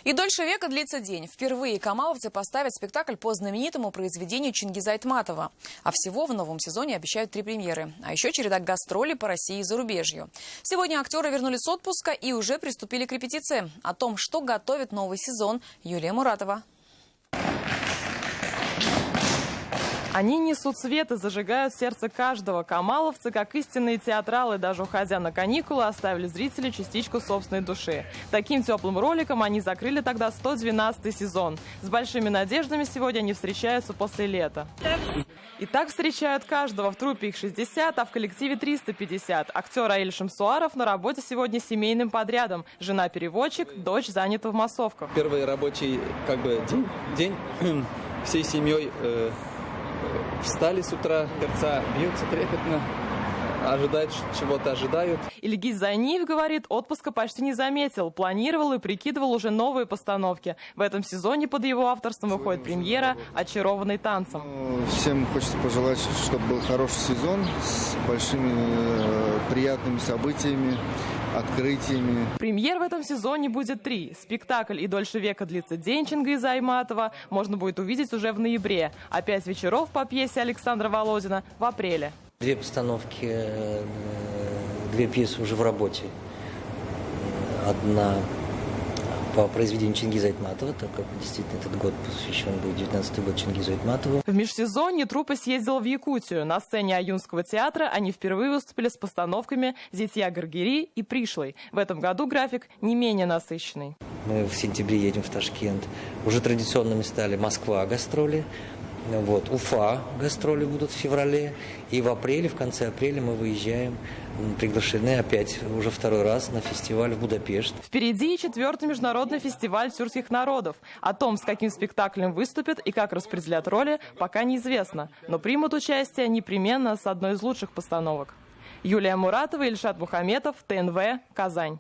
И дольше века длится день. Впервые камаловцы поставят спектакль по знаменитому произведению Чингиза Айтматова. А всего в новом сезоне обещают 3 премьеры. А еще череда гастролей по России и зарубежью. Сегодня актеры вернулись с отпуска и уже приступили к репетиции. О том, что готовит новый сезон, Юлия Муратова. Они несут свет и зажигают сердце каждого. Камаловцы, как истинные театралы, даже уходя на каникулы, оставили зрителю частичку собственной души. Таким теплым роликом они закрыли тогда 112-й сезон. С большими надеждами сегодня они встречаются после лета. И так встречают каждого. В труппе их 60, а в коллективе 350. Актер Аиль Шамсуаров на работе сегодня с семейным подрядом. Жена переводчик, дочь занята в массовках. Первый рабочий день всей семьей встали с утра, сердца бьются трепетно, ожидают, чего-то ожидают. Ильгиз Зайниев говорит, отпуска почти не заметил. Планировал и прикидывал уже новые постановки. В этом сезоне под его авторством выходит премьера «Очарованный танцем». Всем хочется пожелать, чтобы был хороший сезон с большими приятными событиями, открытиями. Премьер в этом сезоне будет 3. Спектакль «И дольше века длится день» Чингиза Айтматова можно будет увидеть уже в ноябре. А 5 вечеров по пьесе Александра Володина в апреле. 2 постановки, 2 пьесы уже в работе. Одна по произведению Чингиза Айтматова, так как действительно этот год посвящен будет 19-й год Чингизу Айтматову. В межсезонье труппа съездила в Якутию. На сцене Аюнского театра они впервые выступили с постановками «Зитья Гаргири» и «Пришлый». В этом году график не менее насыщенный. Мы в сентябре едем в Ташкент. Уже традиционными стали Москва гастроли. Уфа гастроли будут в феврале, и в апреле, в конце апреля мы выезжаем, приглашены опять уже 2-й раз на фестиваль в Будапешт. Впереди 4-й международный фестиваль тюркских народов. О том, с каким спектаклем выступят и как распределят роли, пока неизвестно, но примут участие непременно с одной из лучших постановок. Юлия Муратова, Ильшат Мухаметов, ТНВ, Казань.